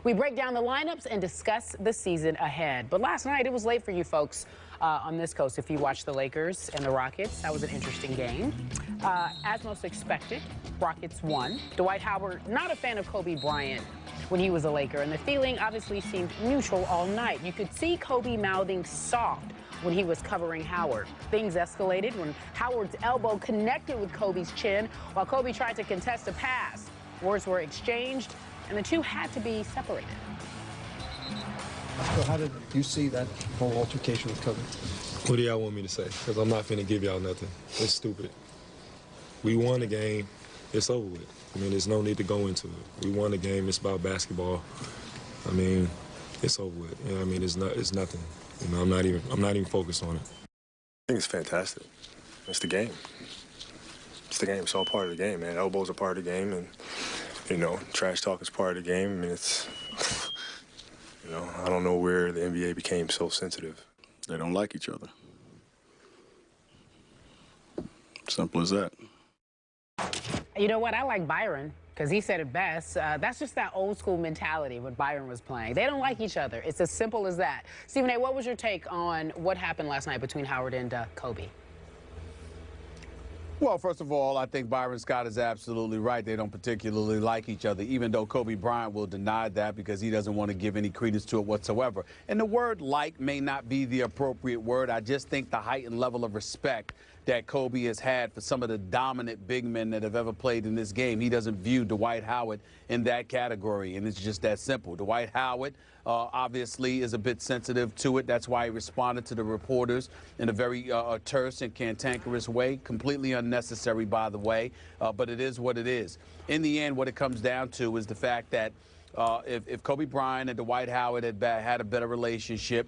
We break down the lineups and discuss the season ahead. But last night, it was late for you folks on this coast. If you watched the Lakers and the Rockets, that was an interesting game. As most expected, Rockets won. Dwight Howard, not a fan of Kobe Bryant when he was a Laker, and the feeling obviously seemed neutral all night. You could see Kobe mouthing soft when he was covering Howard. Things escalated when Howard's elbow connected with Kobe's chin while Kobe tried to contest a pass. Words were exchanged, and the two had to be separated. So how did you see that whole altercation with Kobe? What do y'all want me to say? Because I'm not finna give y'all nothing. It's stupid. We won the game. It's over with. I mean, there's no need to go into it. We won the game. It's about basketball. I mean, it's over with. You know what I mean? It's nothing. You know, I'm not even focused on it. I think it's fantastic. It's the game. It's the game. It's all part of the game, man. Elbows are part of the game, and, you know, trash talk is part of the game. I mean, it's, you know, I don't know where the NBA became so sensitive. They don't like each other. Simple as that. You know what? I like Byron because he said it best. That's just that old school mentality when Byron was playing. They don't like each other. It's as simple as that. Stephen A., what was your take on what happened last night between Howard and Kobe? Well, first of all, I think Byron Scott is absolutely right. They don't particularly like each other, even though Kobe Bryant will deny that because he doesn't want to give any credence to it whatsoever. And the word like may not be the appropriate word. I just think the heightened level of respect that Kobe has had for some of the dominant big men that have ever played in this game. He doesn't view Dwight Howard in that category, and it's just that simple. Dwight Howard obviously is a bit sensitive to it. That's why he responded to the reporters in a very terse and cantankerous way, completely unnecessary, by the way, but it is what it is. In the end, what it comes down to is the fact that if Kobe Bryant and Dwight Howard had a better relationship,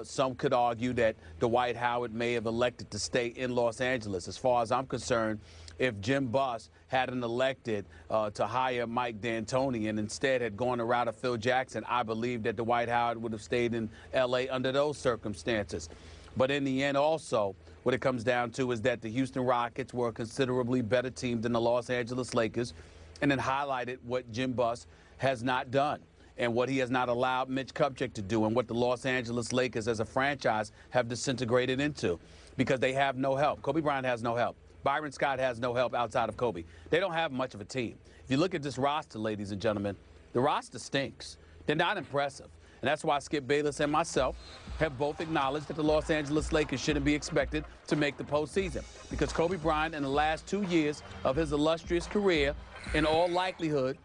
some could argue that Dwight Howard may have elected to stay in Los Angeles. As far as I'm concerned, if Jim Buss hadn't elected to hire Mike D'Antoni and instead had gone the route of Phil Jackson, I believe that Dwight Howard would have stayed in L.A. under those circumstances. But in the end, also, what it comes down to is that the Houston Rockets were a considerably better team than the Los Angeles Lakers, and then highlighted what Jim Buss has not done and what he has not allowed Mitch Kupchak to do and what the Los Angeles Lakers as a franchise have disintegrated into because they have no help. Kobe Bryant has no help. Byron Scott has no help outside of Kobe. They don't have much of a team. If you look at this roster, ladies and gentlemen, the roster stinks. They're not impressive. And that's why Skip Bayless and myself have both acknowledged that the Los Angeles Lakers shouldn't be expected to make the postseason because Kobe Bryant in the last 2 years of his illustrious career, in all likelihood,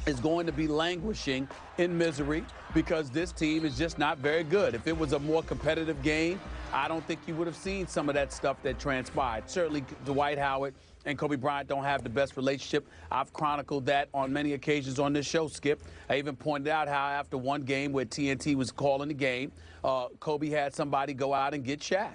is going to be languishing in misery because this team is just not very good. If it was a more competitive game, I don't think you would have seen some of that stuff that transpired. Certainly, Dwight Howard and Kobe Bryant don't have the best relationship. I've chronicled that on many occasions on this show, Skip. I even pointed out how after one game where TNT was calling the game, Kobe had somebody go out and get Shaq.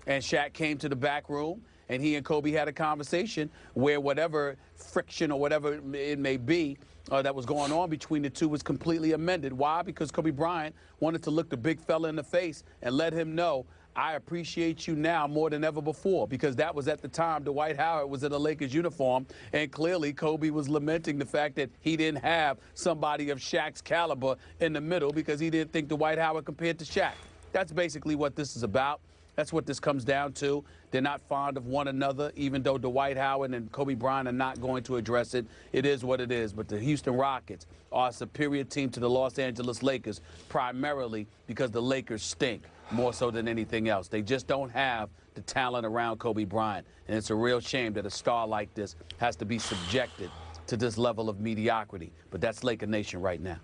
And Shaq came to the back room, and he and Kobe had a conversation where whatever friction or whatever it may be that was going on between the two was completely amended. Why? Because Kobe Bryant wanted to look the big fella in the face and let him know, I appreciate you now more than ever before, because that was at the time Dwight Howard was in a Lakers uniform, and clearly Kobe was lamenting the fact that he didn't have somebody of Shaq's caliber in the middle because he didn't think Dwight Howard compared to Shaq. That's basically what this is about. That's what this comes down to. They're not fond of one another, even though Dwight Howard and Kobe Bryant are not going to address it. It is what it is. But the Houston Rockets are a superior team to the Los Angeles Lakers, primarily because the Lakers stink more so than anything else. They just don't have the talent around Kobe Bryant. And it's a real shame that a star like this has to be subjected to this level of mediocrity. But that's Laker Nation right now.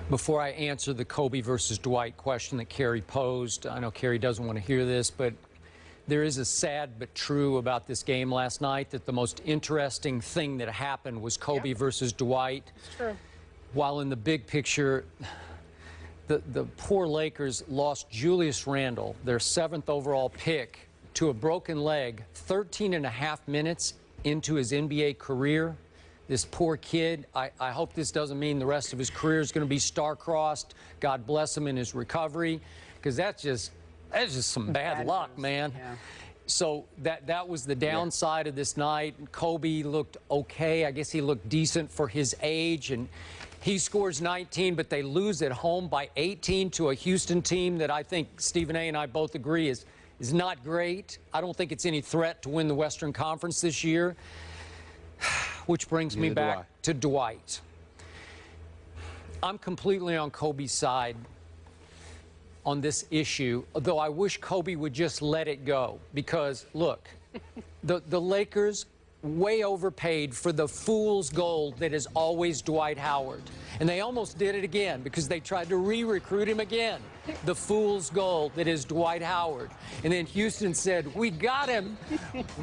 Before I answer the Kobe versus Dwight question that Kerry posed, I know Kerry doesn't want to hear this, but there is a sad but true about this game last night, that the most interesting thing that happened was Kobe versus Dwight. It's true. While in the big picture, the poor Lakers lost Julius Randle, their 7th overall pick, to a broken leg 13.5 minutes into his NBA career. This poor kid, I hope this doesn't mean the rest of his career is going to be star-crossed. God bless him in his recovery, because that's just some bad luck, man. Yeah. So that was the downside of this night. Kobe looked okay. I guess he looked decent for his age, and He scores 19, but they lose at home by 18 to a Houston team that I think Stephen A. and I both agree is not great. I don't think it's any threat to win the Western Conference this year. Which brings me back to Dwight. I'm completely on Kobe's side on this issue, though I wish Kobe would just let it go. Because, look, the Lakers way overpaid for the fool's gold that is always Dwight Howard. And they almost did it again because they tried to re-recruit him again. The fool's gold that is Dwight Howard. And then Houston said, we got him.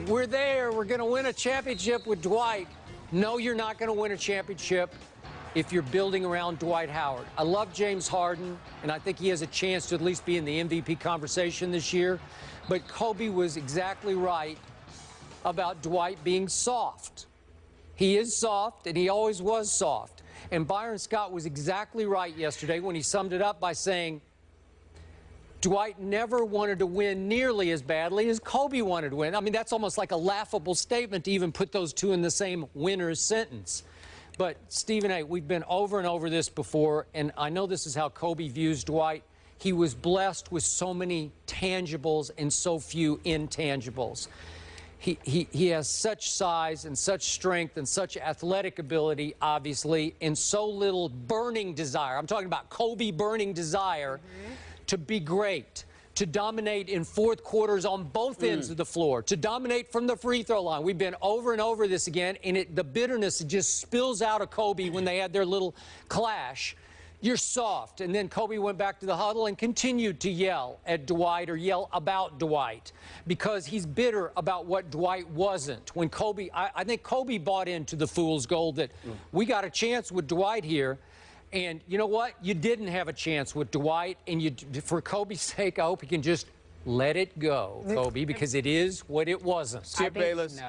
We're there. We're going to win a championship with Dwight. No, you're not going to win a championship if you're building around Dwight Howard. I love James Harden, and I think he has a chance to at least be in the MVP conversation this year. But Kobe was exactly right about Dwight being soft. He is soft, and he always was soft. And Byron Scott was exactly right yesterday when he summed it up by saying Dwight never wanted to win nearly as badly as Kobe wanted to win. I mean, that's almost like a laughable statement to even put those two in the same winner's sentence. But, Stephen A., we've been over and over this before, and I know this is how Kobe views Dwight. He was blessed with so many tangibles and so few intangibles. He has such size and such strength and such athletic ability, obviously, and so little burning desire. I'm talking about Kobe burning desire to be great, to dominate in fourth quarters on both ends of the floor, to dominate from the free throw line. We've been over and over this again, and the bitterness just spills out of Kobe when they had their little clash. You're soft. And then Kobe went back to the huddle and continued to yell at Dwight or yell about Dwight because he's bitter about what Dwight wasn't. When Kobe, I think Kobe bought into the fool's gold that we got a chance with Dwight here. And you know what? You didn't have a chance with Dwight. And for Kobe's sake, I hope he can just let it go, Kobe, because it is what it wasn't. Skip Bayless,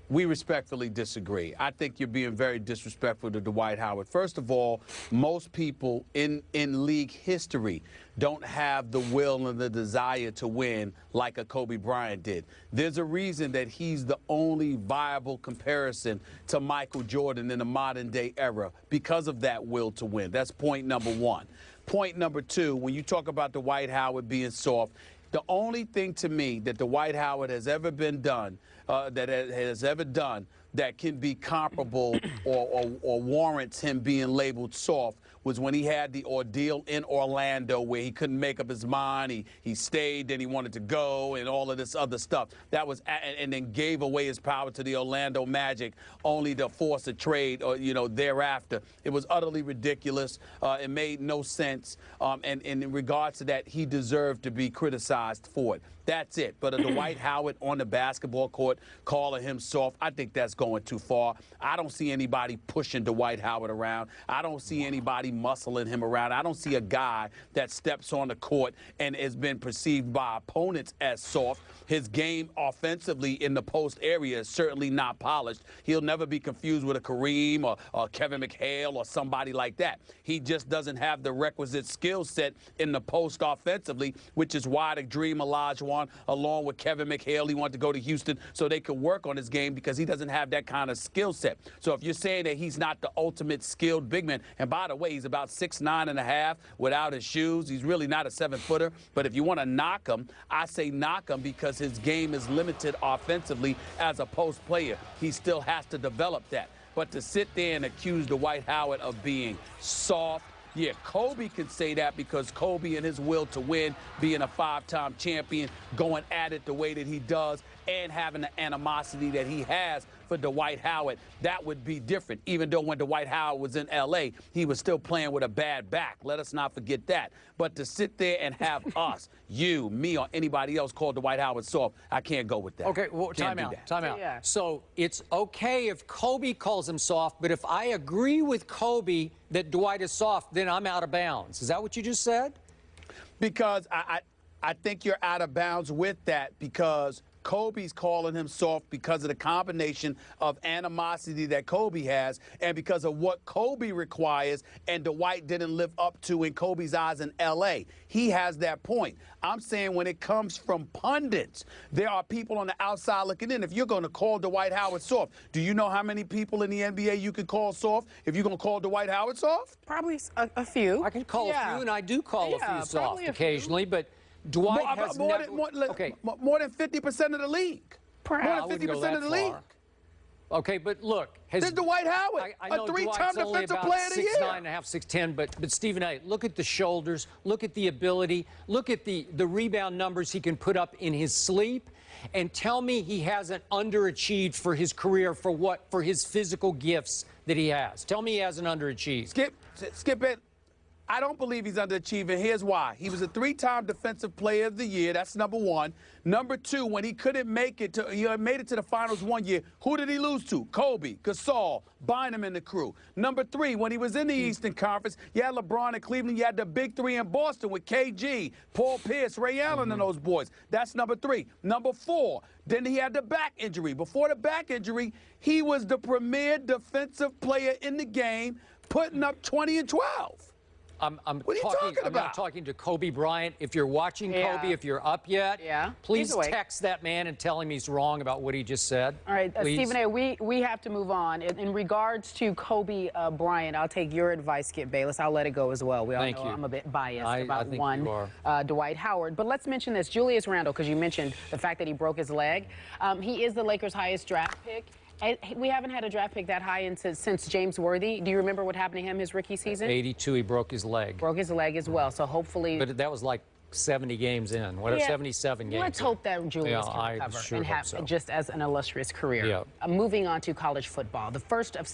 we respectfully disagree. I think you're being very disrespectful to Dwight Howard. First of all, most people in league history don't have the will and the desire to win like a Kobe Bryant did. There's a reason that he's the only viable comparison to Michael Jordan in the modern day era because of that will to win. That's point number one. Point number two, when you talk about Dwight Howard being soft, the only thing to me that Dwight Howard has ever done that can be comparable or warrants him being labeled soft was when he had the ordeal in Orlando where he couldn't make up his mind. He stayed, then he wanted to go, and all of this other stuff. That was, and then gave away his power to the Orlando Magic, only to force a trade, thereafter. It was utterly ridiculous. It made no sense. And in regards to that, he deserved to be criticized for it. That's it. But Dwight Howard on the basketball court calling him soft, I think that's going too far. I don't see anybody pushing Dwight Howard around. I don't see anybody muscling him around. I don't see a guy that steps on the court and has been perceived by opponents as soft. His game offensively in the post area is certainly not polished. He'll never be confused with a Kareem or Kevin McHale or somebody like that. He just doesn't have the requisite skill set in the post offensively, which is why the Dream Olajuwon, along with Kevin McHale, he wanted to go to Houston so they could work on his game because he doesn't have that kind of skill set. So if you're saying that he's not the ultimate skilled big man, and by the way, he's about 6'9.5" without his shoes. He's really not a 7-footer. But if you want to knock him, I say knock him because his game is limited offensively as a post player. He still has to develop that. But to sit there and accuse Dwight Howard of being soft, yeah, Kobe can say that because Kobe and his will to win, being a 5-time champion, going at it the way that he does, and having the animosity that he has for Dwight Howard, that would be different. Even though when Dwight Howard was in L.A., he was still playing with a bad back. Let us not forget that. But to sit there and have us, you, me, or anybody else call Dwight Howard soft, I can't go with that. Okay, well, time out. Yeah. So it's okay if Kobe calls him soft, but if I agree with Kobe that Dwight is soft, then I'm out of bounds. Is that what you just said? Because I think you're out of bounds with that because Kobe's calling him soft because of the combination of animosity that Kobe has and because of what Kobe requires and Dwight didn't live up to in Kobe's eyes in L.A. He has that point. I'm saying when it comes from pundits, there are people on the outside looking in. If you're going to call Dwight Howard soft, do you know how many people in the NBA you could call soft if you're going to call Dwight Howard soft? Probably a few. I can call a few, and I do call a few soft a occasionally, but Dwight has more never... than 50% of the league. Perhaps. More than 50% of the league. Okay, but look, this is Dwight Howard, I know a three-time defensive player of the year. 6'9.5", 6'10", but Stephen A., look at the shoulders, look at the ability, look at the rebound numbers he can put up in his sleep, and tell me he hasn't underachieved for his career for his physical gifts that he has. Tell me he hasn't underachieved. Skip it. I don't believe he's underachieving. Here's why. He was a three-time defensive player of the year. That's number one. Number two, when he couldn't make it to, he made it to the finals one year, who did he lose to? Kobe, Gasol, Bynum and the crew. Number three, when he was in the Eastern Conference, you had LeBron in Cleveland, you had the big three in Boston with KG, Paul Pierce, Ray Allen and those boys. That's number three. Number four, then he had the back injury. Before the back injury, he was the premier defensive player in the game, putting up 20 and 12. I'm what are you talking about? I'm not talking to Kobe Bryant. If you're watching Kobe, if you're up yet, please text that man and tell him he's wrong about what he just said. All right, Stephen A., we have to move on. In regards to Kobe Bryant, I'll take your advice, Skip Bayless. I'll let it go as well. We all know I'm a bit biased about Dwight Howard. But let's mention this. Julius Randle, because you mentioned the fact that he broke his leg. He is the Lakers' highest draft pick. We haven't had a draft pick that high since James Worthy. Do you remember what happened to him his rookie season? 82, he broke his leg. Broke his leg as well, so hopefully... But that was like 70 games in, 77 games. Let's hope that Julius can recover and have just as an illustrious career. Moving on to college football. The first of